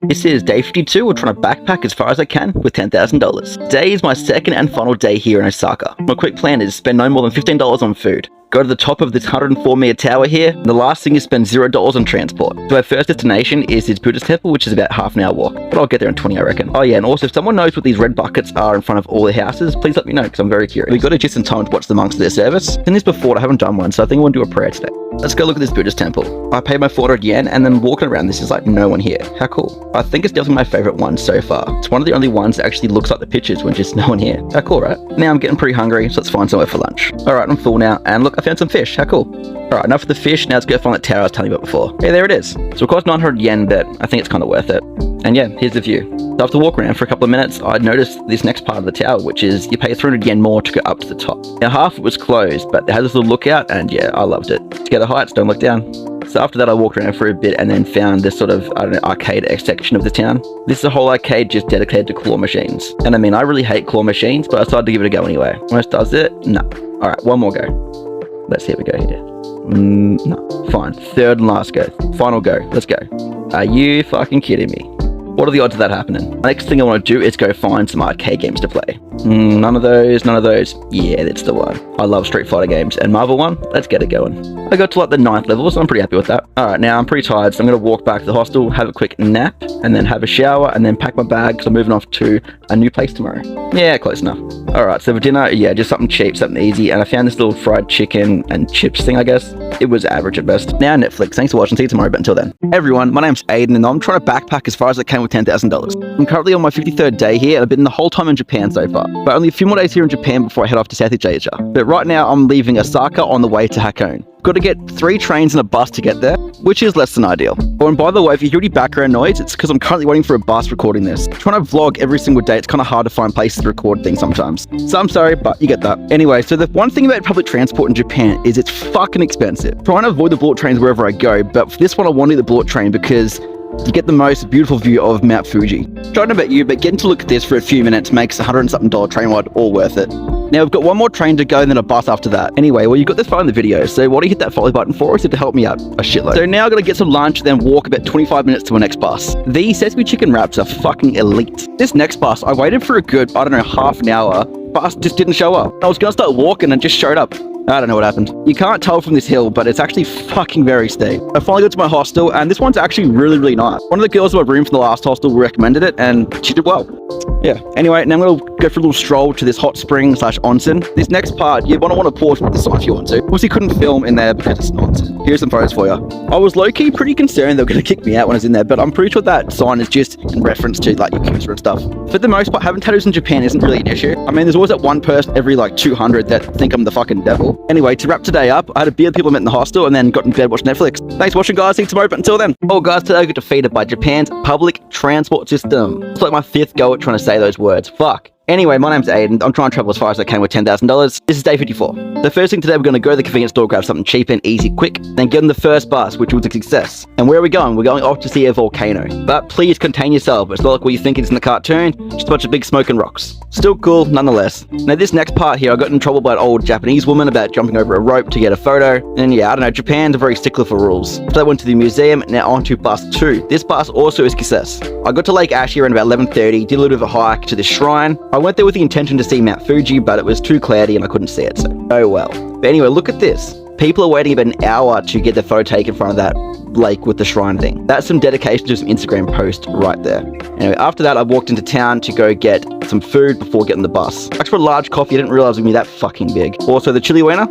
This is day 52. We're trying to backpack as far as I can with $10,000. Today is my second and final day here in Osaka. My quick plan is spend no more than $15 on food. Go to the top of this 104-meter tower here, and the last thing is spend $0 on transport. So our first destination is this Buddhist temple, which is about half an hour walk, but I'll get there in 20, I reckon. Oh yeah, and also if someone knows what these red buckets are in front of all the houses, please let me know, because I'm very curious. We got it just in time to watch the monks of their service. I've done this before, I haven't done one, so I think I want to do a prayer today. Let's go look at this Buddhist temple. I paid my 400 yen, and then walking around this is like no one here. How cool. I think it's definitely my favorite one so far. It's one of the only ones that actually looks like the pictures when just no one here. How cool, right? Now I'm getting pretty hungry, so let's find somewhere for lunch. Alright, I'm full now, and look, I found some fish. How cool. Alright, enough of the fish, now let's go find that tower I was telling you about before. Yeah, there it is. So it cost 900 yen, but I think it's kind of worth it. And yeah, here's the view. So after walking around for a couple of minutes, I noticed this next part of the tower, which is you pay 300 yen more to go up to the top. Now half it was closed, but it had this little lookout, and yeah, I loved it. Together heights, don't look down. So after that I walked around for a bit and then found this sort of, I don't know, arcade-esque section of the town. This is a whole arcade just dedicated to claw machines. And I mean, I really hate claw machines, but I decided to give it a go anyway. Almost does it? No. Alright, one more go. Let's see how we go here. No. Fine. Third and last go. Final go. Let's go. Are you fucking kidding me? What are the odds of that happening? Next thing I want to do is go find some arcade games to play. None of those, none of those. Yeah, that's the one. I love Street Fighter games. And Marvel one, let's get it going. I got to like the 9th level, so I'm pretty happy with that. Alright, now I'm pretty tired, so I'm going to walk back to the hostel, have a quick nap, and then have a shower, and then pack my bag, because I'm moving off to a new place tomorrow. Yeah, close enough. Alright, so for dinner, yeah, just something cheap, something easy, and I found this little fried chicken and chips thing, I guess. It was average at best. Now Netflix, thanks for watching, see you tomorrow, but until then. Hey everyone, my name's Aiden, and I'm trying to backpack as far as I can with $10,000. I'm currently on my 53rd day here, and I've been the whole time in Japan so far. But only a few more days here in Japan before I head off to Southeast Asia. But right now, I'm leaving Osaka on the way to Hakone. Got to get 3 trains and a bus to get there, which is less than ideal. Oh, and by the way, if you hear any background noise, it's because I'm currently waiting for a bus recording this. Trying to vlog every single day, it's kind of hard to find places to record things sometimes. So I'm sorry, but you get that. Anyway, so the one thing about public transport in Japan is it's fucking expensive. Trying to avoid the bullet trains wherever I go, but for this one I wanted the bullet train because you get the most beautiful view of Mount Fuji. Don't know about you, but getting to look at this for a few minutes makes $100 and something train ride all worth it. Now we've got one more train to go and then a bus after that. Anyway, well you got this far in the video, so why do you hit that follow button for? Is it to help me out a shitload? So now I'm gonna get some lunch, then walk about 25 minutes to my next bus. These sesame chicken wraps are fucking elite. This next bus, I waited for a good, I don't know, half an hour. Bus just didn't show up. I was gonna start walking and it just showed up. I don't know what happened. You can't tell from this hill, but it's actually fucking very steep. I finally got to my hostel, and this one's actually really, really nice. One of the girls in my room from the last hostel recommended it, and she did well. Yeah. Anyway, now I'm going to go for a little stroll to this hot spring / onsen. This next part, you want to pause this on if you want to. Obviously couldn't film in there because it's an onsen. Here's some photos for you. I was low-key pretty concerned they were going to kick me out when I was in there, but I'm pretty sure that sign is just in reference to like Yakuza and stuff. For the most part, having tattoos in Japan isn't really an issue. I mean, there's always that one person every like 200 that think I'm the fucking devil. Anyway, to wrap today up, I had a beer with people I met in the hostel and then got in bed watching Netflix. Thanks for watching, guys. See you tomorrow, but until then. Oh, guys, today I got defeated by Japan's public transport system. It's like my 5th go at trying to say those words. Fuck. Anyway, my name's Aiden. I'm trying to travel as far as I can with $10,000. This is day 54. The first thing today, we're going to go to the convenience store, grab something cheap and easy quick, then get on the first bus, which was a success. And where are we going? We're going off to see a volcano. But please contain yourself. It's not like what you think it is in the cartoon, just a bunch of big smoking rocks. Still cool, nonetheless. Now, this next part here, I got in trouble by an old Japanese woman about jumping over a rope to get a photo. And yeah, I don't know, Japan's a very stickler for rules. So I went to the museum, now on to bus 2. This bus also is a success. I got to Lake Ashi around about 11:30, did a little bit of a hike to the shrine. I went there with the intention to see Mount Fuji, but it was too cloudy and I couldn't see it, so oh well. But anyway, look at this. People are waiting about an hour to get their photo taken in front of that lake with the shrine thing. That's some dedication to some Instagram post right there. Anyway, after that, I walked into town to go get some food before getting the bus. I asked for a large coffee, I didn't realize it would be that fucking big. Also, the chili wiener,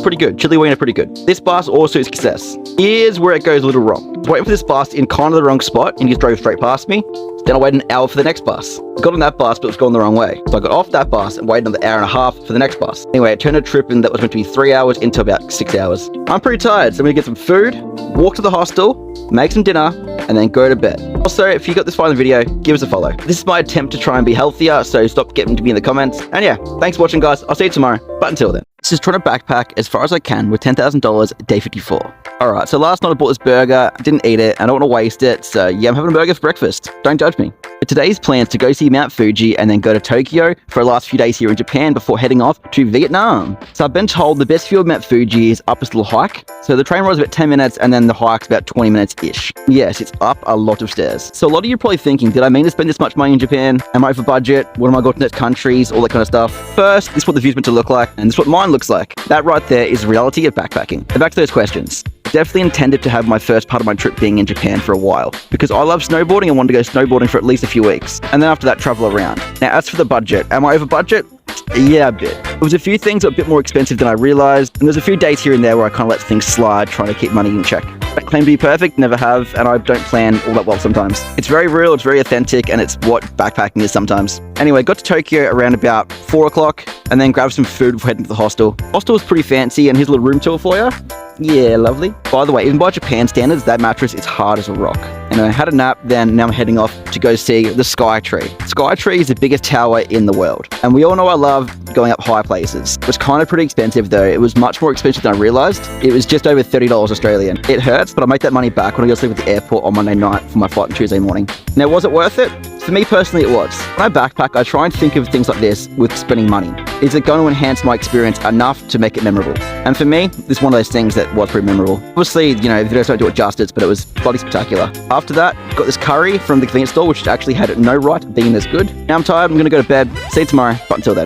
pretty good. Chili wiener, pretty good. This bus also is a success. Here's where it goes a little wrong. I was waiting for this bus in kind of the wrong spot, and he just drove straight past me. Then I waited an hour for the next bus. I got on that bus, but it was going the wrong way. So I got off that bus and waited another hour and a half for the next bus. Anyway, I turned a trip in that was meant to be 3 hours into about 6 hours. I'm pretty tired, so I'm gonna get some food, walk to the hostel, make some dinner, and then go to bed. Also, if you got this far in the video, give us a follow. This is my attempt to try and be healthier, so stop getting to me in the comments. And yeah, thanks for watching, guys. I'll see you tomorrow, but until then. This is trying to backpack as far as I can with $10,000, day 54. Alright, so last night I bought this burger, I didn't eat it, I don't want to waste it, so yeah, I'm having a burger for breakfast. Don't judge me. But today's plan is to go see Mount Fuji and then go to Tokyo for the last few days here in Japan before heading off to Vietnam. So I've been told the best view of Mount Fuji is up this little hike. So the train ride is about 10 minutes and then the hike's about 20 minutes-ish. Yes, it's up a lot of stairs. So a lot of you are probably thinking, did I mean to spend this much money in Japan? Am I over budget? What am I going to next countries? All that kind of stuff. First, this is what the view's meant to look like, and this is what mine looks like. That right there is the reality of backpacking. And back to those questions. Definitely intended to have my first part of my trip being in Japan for a while, because I love snowboarding and wanted to go snowboarding for at least a few weeks, and then after that travel around. Now as for the budget, am I over budget? Yeah, a bit. There was a few things that were a bit more expensive than I realized, and there's a few days here and there where I kind of let things slide, trying to keep money in check. I claim to be perfect, never have, and I don't plan all that well sometimes. It's very real, it's very authentic, and it's what backpacking is sometimes. Anyway, got to Tokyo around about 4 o'clock, and then grabbed some food before heading to the hostel. Hostel was pretty fancy, and here's a little room tour for you. Yeah, lovely. By the way, even by Japan standards, that mattress is hard as a rock. And I had a nap, then now I'm heading off to go see the Sky Tree. Sky Tree is the biggest tower in the world. And we all know I love going up high places. It was kind of pretty expensive though. It was much more expensive than I realized. It was just over $30 Australian. It hurts, but I make that money back when I go sleep at the airport on Monday night for my flight on Tuesday morning. Now, was it worth it? For me personally, it was. When I backpack, I try and think of things like this with spending money. Is it going to enhance my experience enough to make it memorable? And for me, this is one of those things that was pretty memorable. Obviously, you know, videos don't do it justice, but it was bloody spectacular. After that, got this curry from the convenience store, which actually had no right being this good. Now I'm tired, I'm gonna go to bed. See you tomorrow, but until then.